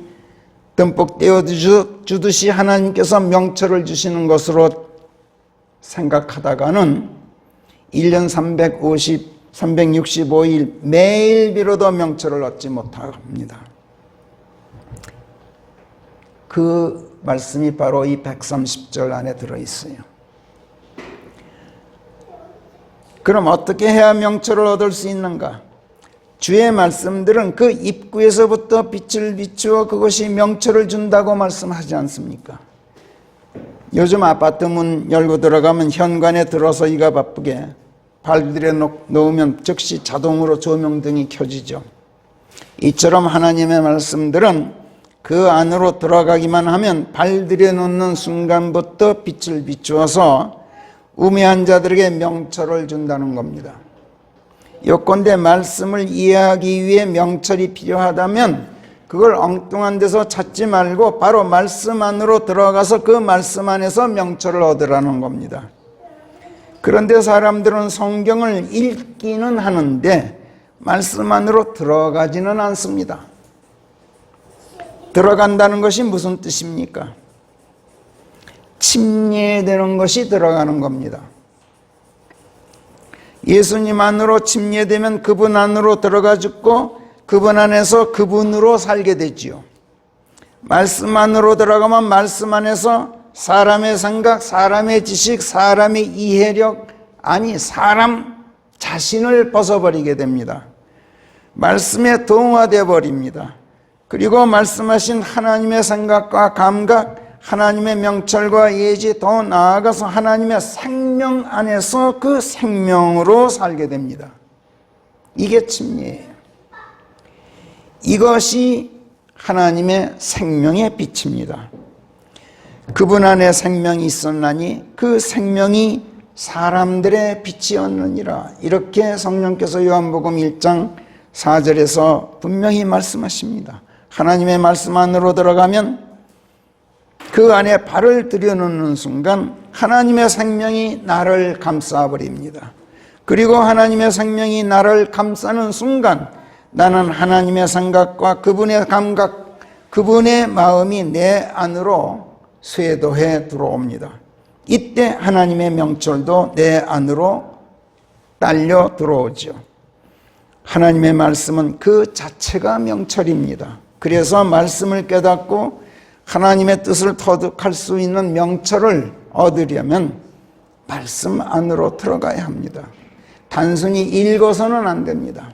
듬뿍 떼어주듯이 하나님께서 명철을 주시는 것으로 생각하다가는 1년 365일 매일 비로도 명철을 얻지 못합니다. 그 말씀이 바로 이 130절 안에 들어있어요. 그럼 어떻게 해야 명철을 얻을 수 있는가? 주의 말씀들은 그 입구에서부터 빛을 비추어 그것이 명철을 준다고 말씀하지 않습니까? 요즘 아파트 문 열고 들어가면 현관에 들어서기가 바쁘게 발들에 놓으면 즉시 자동으로 조명등이 켜지죠. 이처럼 하나님의 말씀들은 그 안으로 들어가기만 하면 발들에 놓는 순간부터 빛을 비추어서 우매한 자들에게 명철을 준다는 겁니다. 요컨대 말씀을 이해하기 위해 명철이 필요하다면 그걸 엉뚱한 데서 찾지 말고 바로 말씀 안으로 들어가서 그 말씀 안에서 명철을 얻으라는 겁니다. 그런데 사람들은 성경을 읽기는 하는데 말씀 안으로 들어가지는 않습니다. 들어간다는 것이 무슨 뜻입니까? 침례되는 것이 들어가는 겁니다. 예수님 안으로 침례되면 그분 안으로 들어가 죽고 그분 안에서 그분으로 살게 되지요. 말씀 안으로 들어가면 말씀 안에서 사람의 생각, 사람의 지식, 사람의 이해력, 아니 사람 자신을 벗어버리게 됩니다. 말씀에 동화되어 버립니다. 그리고 말씀하신 하나님의 생각과 감각, 하나님의 명철과 예지, 더 나아가서 하나님의 생명 안에서 그 생명으로 살게 됩니다. 이게 침례예요. 이것이 하나님의 생명의 빛입니다. 그분 안에 생명이 있었나니 그 생명이 사람들의 빛이었느니라. 이렇게 성령께서 요한복음 1장 4절에서 분명히 말씀하십니다. 하나님의 말씀 안으로 들어가면 그 안에 발을 들여놓는 순간 하나님의 생명이 나를 감싸버립니다. 그리고 하나님의 생명이 나를 감싸는 순간 나는 하나님의 생각과 그분의 감각, 그분의 마음이 내 안으로 쇄도해 들어옵니다. 이때 하나님의 명철도 내 안으로 딸려 들어오죠. 하나님의 말씀은 그 자체가 명철입니다. 그래서 말씀을 깨닫고 하나님의 뜻을 터득할 수 있는 명철을 얻으려면 말씀 안으로 들어가야 합니다. 단순히 읽어서는 안 됩니다.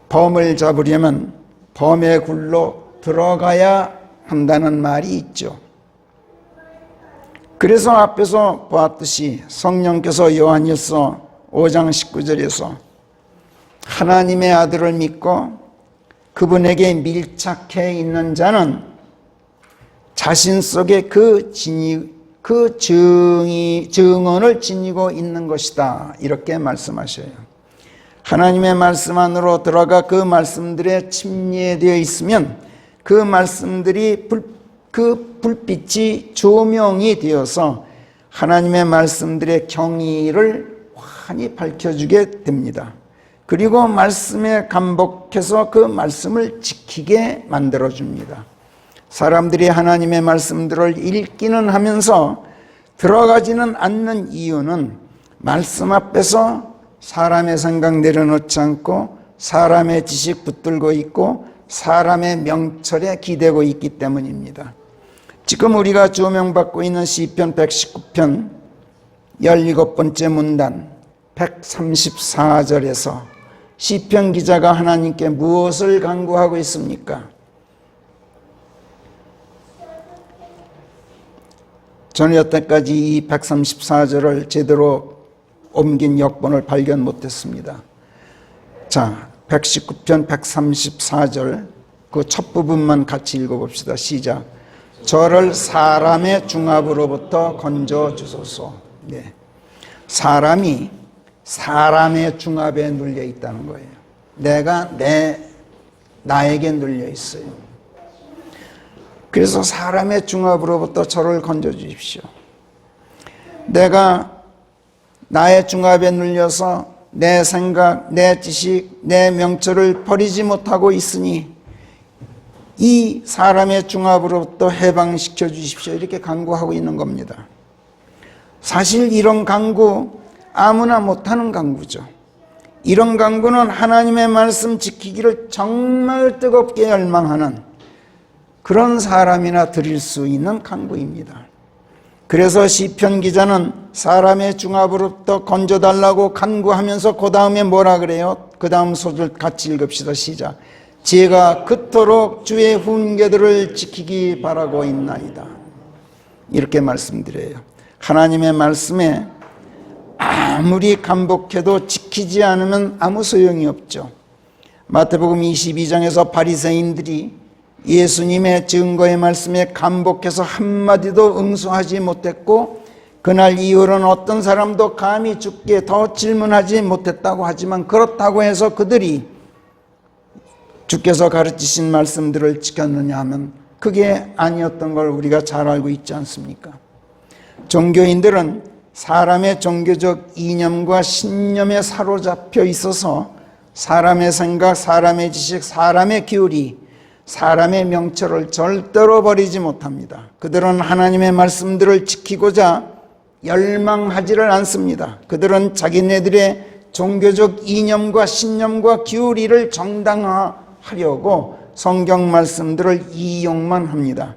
범을 잡으려면 범의 굴로 들어가야 한다는 말이 있죠. 그래서 앞에서 보았듯이 성령께서 요한일서 5장 19절에서 하나님의 아들을 믿고 그분에게 밀착해 있는 자는 자신 속에 그 증언을 지니고 있는 것이다. 이렇게 말씀하셔요. 하나님의 말씀 안으로 들어가 그 말씀들에 침례되어 있으면 그 말씀들이 그 불빛이 조명이 되어서 하나님의 말씀들의 경의를 환히 밝혀주게 됩니다. 그리고 말씀에 감복해서 그 말씀을 지키게 만들어줍니다. 사람들이 하나님의 말씀들을 읽기는 하면서 들어가지는 않는 이유는 말씀 앞에서 사람의 생각 내려놓지 않고 사람의 지식 붙들고 있고 사람의 명철에 기대고 있기 때문입니다. 지금 우리가 조명받고 있는 시편 119편 17번째 문단 134절에서 시편 기자가 하나님께 무엇을 간구하고 있습니까? 저는 여태까지 이 134절을 제대로 옮긴 역본을 발견 못했습니다. 자, 119편 134절 그 첫 부분만 같이 읽어봅시다. 시작. 저를 사람의 중압으로부터 건져 주소서. 네. 사람이 사람의 중압에 눌려 있다는 거예요. 내가 나에게 눌려 있어요. 그래서 사람의 중압으로부터 저를 건져 주십시오. 내가 나의 중압에 눌려서 내 생각, 내 지식, 내 명철을 버리지 못하고 있으니 이 사람의 중압으로부터 해방시켜 주십시오. 이렇게 간구하고 있는 겁니다. 사실 이런 간구 아무나 못하는 간구죠. 이런 간구는 하나님의 말씀 지키기를 정말 뜨겁게 열망하는 그런 사람이나 드릴 수 있는 간구입니다. 그래서 시편 기자는 사람의 중압으로부터 건져달라고 간구하면서 그 다음에 뭐라 그래요? 그 다음 소절 같이 읽읍시다. 시작. 제가 그토록 주의 훈계들을 지키기 바라고 있나이다. 이렇게 말씀드려요. 하나님의 말씀에 아무리 간복해도 지키지 않으면 아무 소용이 없죠. 마태복음 22장에서 바리새인들이 예수님의 증거의 말씀에 간복해서 한마디도 응수하지 못했고 그날 이후로는 어떤 사람도 감히 주께 더 질문하지 못했다고 하지만 그렇다고 해서 그들이 주께서 가르치신 말씀들을 지켰느냐 하면 그게 아니었던 걸 우리가 잘 알고 있지 않습니까? 종교인들은 사람의 종교적 이념과 신념에 사로잡혀 있어서 사람의 생각, 사람의 지식, 사람의 기울이, 사람의 명철을 절대로 버리지 못합니다. 그들은 하나님의 말씀들을 지키고자 열망하지를 않습니다. 그들은 자기네들의 종교적 이념과 신념과 기울이를 정당화하려고 성경 말씀들을 이용만 합니다.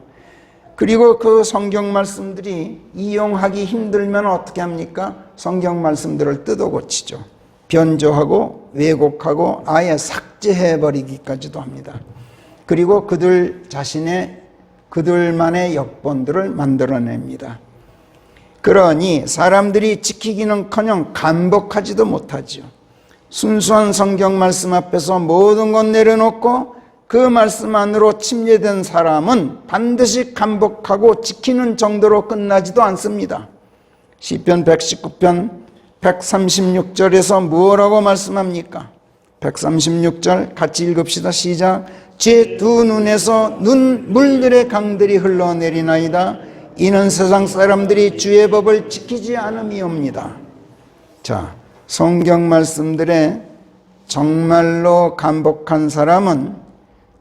그리고 그 성경 말씀들이 이용하기 힘들면 어떻게 합니까? 성경 말씀들을 뜯어 고치죠. 변조하고 왜곡하고 아예 삭제해버리기까지도 합니다. 그리고 그들만의 역본들을 만들어냅니다. 그러니 사람들이 지키기는커녕 간복하지도 못하죠. 순수한 성경 말씀 앞에서 모든 것 내려놓고 그 말씀 안으로 침례된 사람은 반드시 간복하고 지키는 정도로 끝나지도 않습니다. 시편 119편 136절에서 무엇라고 말씀합니까? 136절 같이 읽읍시다. 시작. 제 두 눈에서 눈물들의 강들이 흘러내리나이다. 이는 세상 사람들이 주의 법을 지키지 않음이옵니다. 자, 성경 말씀들에 정말로 간복한 사람은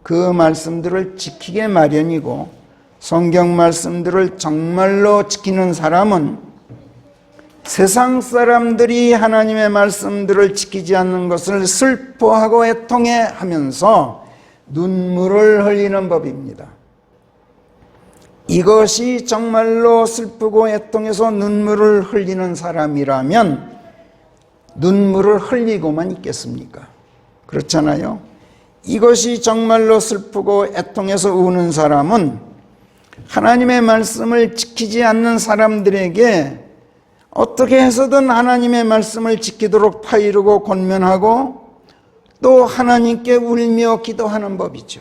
그 말씀들을 지키게 마련이고 성경 말씀들을 정말로 지키는 사람은 세상 사람들이 하나님의 말씀들을 지키지 않는 것을 슬퍼하고 애통해하면서 눈물을 흘리는 법입니다. 이것이 정말로 슬프고 애통해서 눈물을 흘리는 사람이라면 눈물을 흘리고만 있겠습니까? 그렇잖아요. 이것이 정말로 슬프고 애통해서 우는 사람은 하나님의 말씀을 지키지 않는 사람들에게 어떻게 해서든 하나님의 말씀을 지키도록 파이르고 권면하고 또 하나님께 울며 기도하는 법이죠.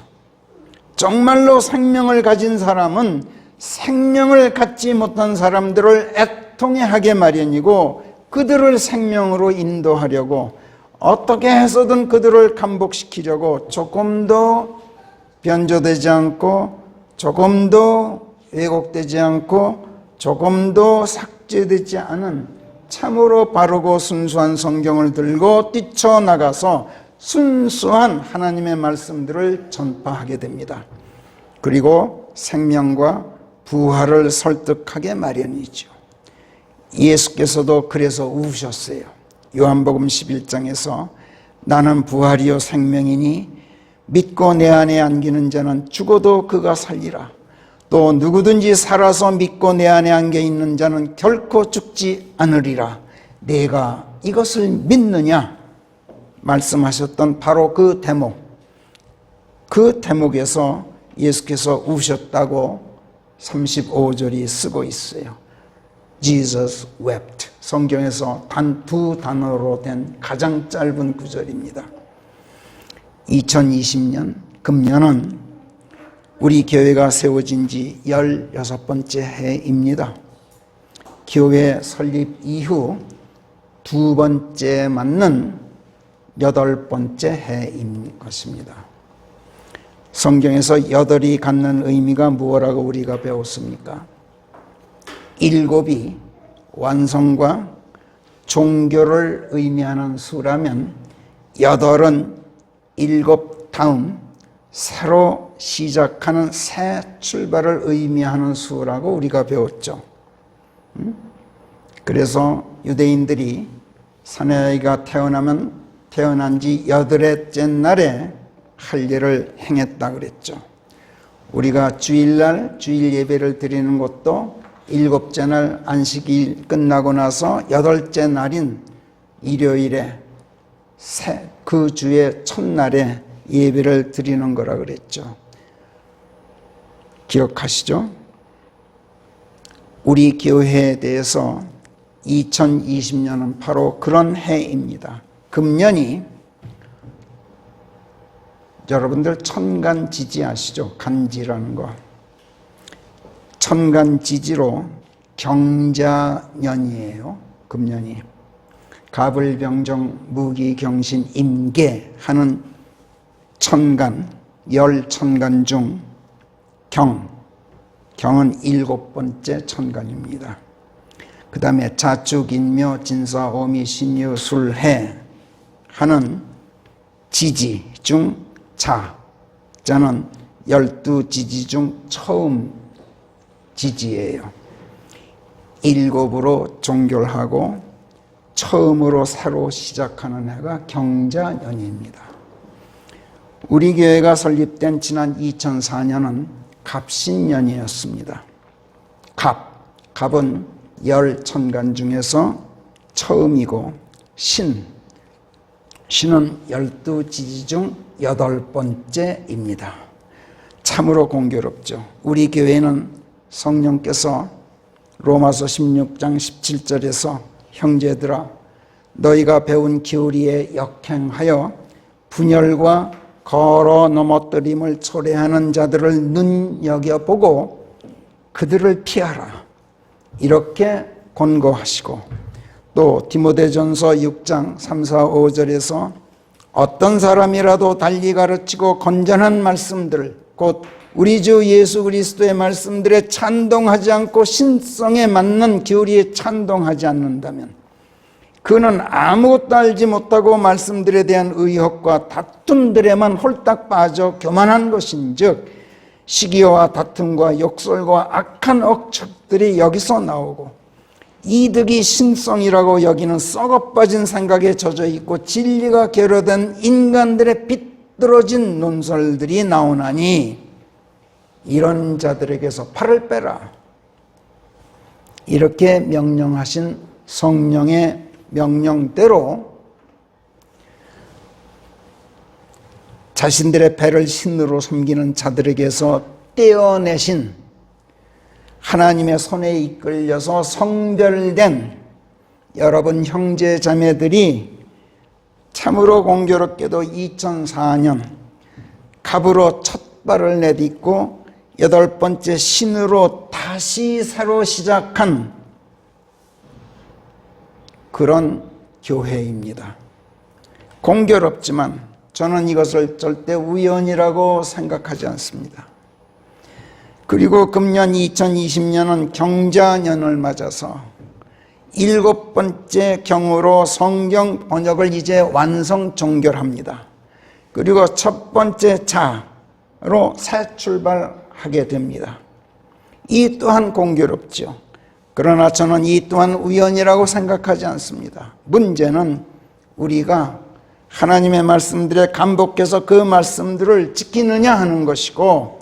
정말로 생명을 가진 사람은 생명을 갖지 못한 사람들을 애통해하게 마련이고 그들을 생명으로 인도하려고 어떻게 해서든 그들을 감복시키려고 조금도 변조되지 않고 조금도 왜곡되지 않고 조금도 삭제되지 않은 참으로 바르고 순수한 성경을 들고 뛰쳐나가서 순수한 하나님의 말씀들을 전파하게 됩니다. 그리고 생명과 부활을 설득하게 마련이죠. 예수께서도 그래서 우셨어요. 요한복음 11장에서 나는 부활이요 생명이니 믿고 내 안에 안기는 자는 죽어도 그가 살리라. 또 누구든지 살아서 믿고 내 안에 안겨 있는 자는 결코 죽지 않으리라. 내가 이것을 믿느냐? 말씀하셨던 바로 그 대목에서 예수께서 우셨다고 35절이 쓰고 있어요. Jesus wept. 성경에서 단 두 단어로 된 가장 짧은 구절입니다. 2020년 금년은 우리 교회가 세워진 지 16번째 해입니다. 교회 설립 이후 두 번째 맞는 8번째 해인 것입니다. 성경에서 8이 갖는 의미가 무엇라고 우리가 배웠습니까? 7이 완성과 종교를 의미하는 수라면 8은 7 다음 새로 시작하는 새 출발을 의미하는 수라고 우리가 배웠죠. 그래서 유대인들이 사내아이가 태어난 지 8회째 날에 할 일을 행했다 그랬죠. 우리가 주일날 주일 예배를 드리는 것도 7째 날 안식일 끝나고 나서 8째 날인 일요일에 그 주의 첫날에 예배를 드리는 거라 그랬죠. 기억하시죠? 우리 교회에 대해서 2020년은 바로 그런 해입니다. 금년이 여러분들 천간지지 아시죠? 간지라는 거. 천간지지로 경자년이에요. 금년이. 갑을병정 무기경신 임계 하는 천간, 10천간 중 경은 7번째 천간입니다. 그 다음에 자축인묘 진사오미 신유 술해 하는 지지 중 자는 12지지 중 처음 지지예요. 7으로 종결하고 처음으로 새로 시작하는 해가 경자년입니다. 우리 교회가 설립된 지난 2004년은 갑신년이었습니다. 갑은 10천간 중에서 처음이고 신은 12지지 중 8번째입니다. 참으로 공교롭죠. 우리 교회는 성령께서 로마서 16장 17절에서 형제들아 너희가 배운 교리에 역행하여 분열과 걸어 넘어뜨림을 초래하는 자들을 눈여겨보고 그들을 피하라 이렇게 권고하시고, 또 디모데전서 6장 3, 4, 5절에서 어떤 사람이라도 달리 가르치고 건전한 말씀들 곧 우리 주 예수 그리스도의 말씀들에 찬동하지 않고 신성에 맞는 교리에 찬동하지 않는다면 그는 아무것도 알지 못하고 말씀들에 대한 의혹과 다툼들에만 홀딱 빠져 교만한 것인즉 시기와 다툼과 욕설과 악한 억측들이 여기서 나오고 이득이 신성이라고 여기는 썩어빠진 생각에 젖어 있고 진리가 결여된 인간들의 비뚤어진 논설들이 나오나니 이런 자들에게서 팔을 빼라 이렇게 명령하신 성령의 명령대로 자신들의 배를 신으로 섬기는 자들에게서 떼어내신 하나님의 손에 이끌려서 성별된 여러분 형제 자매들이 참으로 공교롭게도 2004년 갑으로 첫 발을 내딛고 8번째 신으로 다시 새로 시작한 그런 교회입니다. 공교롭지만 저는 이것을 절대 우연이라고 생각하지 않습니다. 그리고 금년 2020년은 경자년을 맞아서 7번째 경으로 성경 번역을 이제 완성 종결합니다. 그리고 첫 번째 자로 새 출발하게 됩니다. 이 또한 공교롭죠. 그러나 저는 이 또한 우연이라고 생각하지 않습니다. 문제는 우리가 하나님의 말씀들에 감복해서 그 말씀들을 지키느냐 하는 것이고,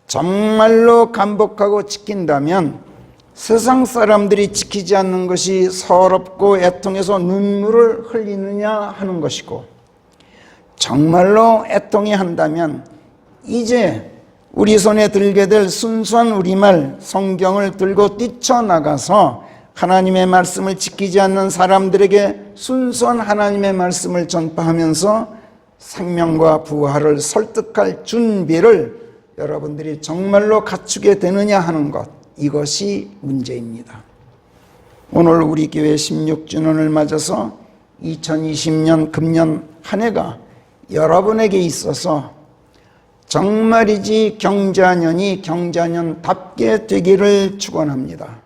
정말로 감복하고 지킨다면 세상 사람들이 지키지 않는 것이 서럽고 애통해서 눈물을 흘리느냐 하는 것이고, 정말로 애통해 한다면 이제 우리 손에 들게 될 순수한 우리말 성경을 들고 뛰쳐나가서 하나님의 말씀을 지키지 않는 사람들에게 순수한 하나님의 말씀을 전파하면서 생명과 부활을 설득할 준비를 여러분들이 정말로 갖추게 되느냐 하는 것, 이것이 문제입니다. 오늘 우리 교회 16주년을 맞아서 2020년 금년 한 해가 여러분에게 있어서 정말이지 경자년이 경자년답게 되기를 축원합니다.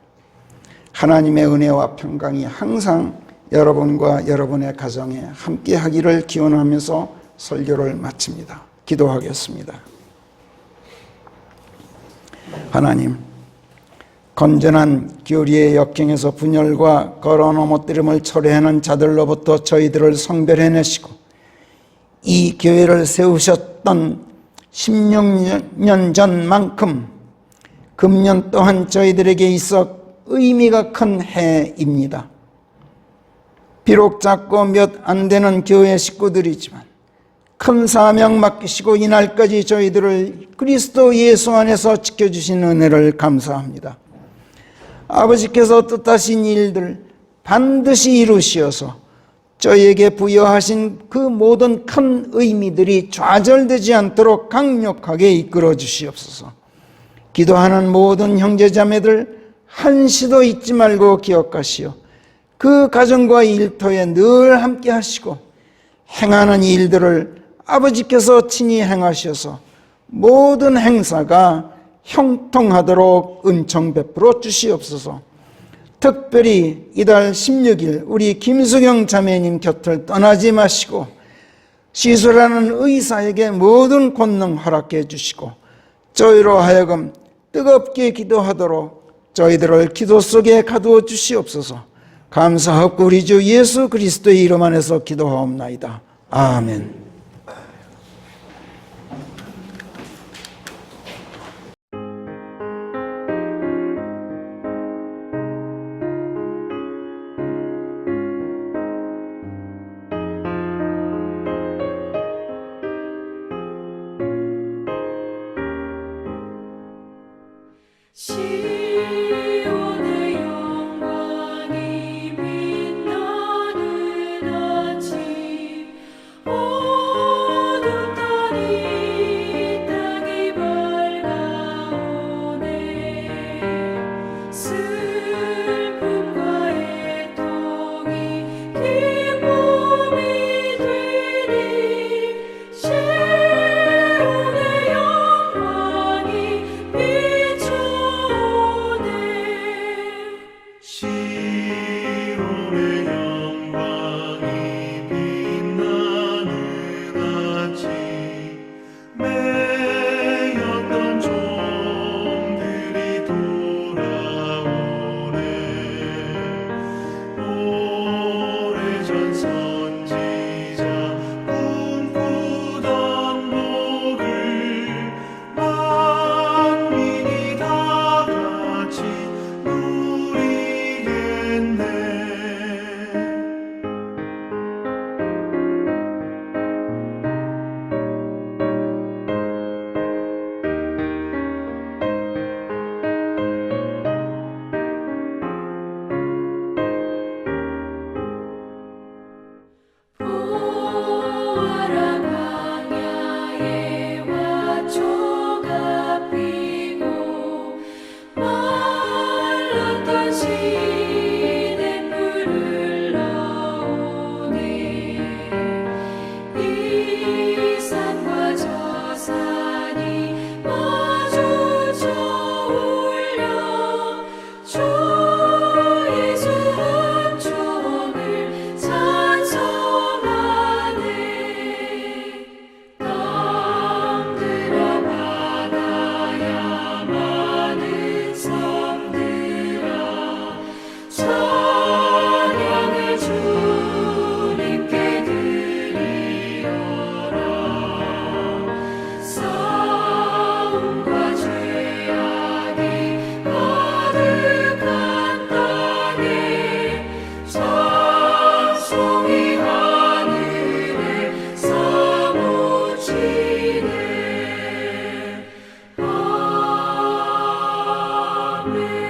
하나님의 은혜와 평강이 항상 여러분과 여러분의 가정에 함께 하기를 기원하면서 설교를 마칩니다. 기도하겠습니다. 하나님, 건전한 교리의 역경에서 분열과 걸어 넘어뜨림을 철회하는 자들로부터 저희들을 성별해내시고 이 교회를 세우셨던 16년 전만큼 금년 또한 저희들에게 있어 의미가 큰 해입니다. 비록 작고 몇 안 되는 교회 식구들이지만 큰 사명 맡기시고 이날까지 저희들을 그리스도 예수 안에서 지켜주신 은혜를 감사합니다. 아버지께서 뜻하신 일들 반드시 이루시어서 저희에게 부여하신 그 모든 큰 의미들이 좌절되지 않도록 강력하게 이끌어 주시옵소서. 기도하는 모든 형제자매들 한시도 잊지 말고 기억하시오. 그 가정과 일터에 늘 함께 하시고 행하는 일들을 아버지께서 친히 행하셔서 모든 행사가 형통하도록 은총 베풀어 주시옵소서. 특별히 이달 16일 우리 김수경 자매님 곁을 떠나지 마시고 시술하는 의사에게 모든 권능 허락해 주시고 저희로 하여금 뜨겁게 기도하도록 저희들을 기도 속에 가두어 주시옵소서. 감사하고 우리 주 예수 그리스도의 이름 안에서 기도하옵나이다. 아멘. 시온의 영광이 빛나는 아침 어둠 달이 땅이 밝아오네 슬픔과 애통이 기쁨이 되니 시온의 영광이 시온의 영광이 빛나는 아침 매였던 종들이 돌아오네 오래전 선지자 꿈꾸던 복을 만민이 다 같이 누리겠네 보아라 광야에 화초가 피고 말랐던 시냇물을 흘러오네 이 산과 저 산이 마주쳐 울려 주 예수 은총을 찬송하네 땅들아 바다야 많은 섬들아 찬양을 주님께 드리어라 싸움과 죄악이 가득한 땅에 찬송이 하늘에 사무치네 아멘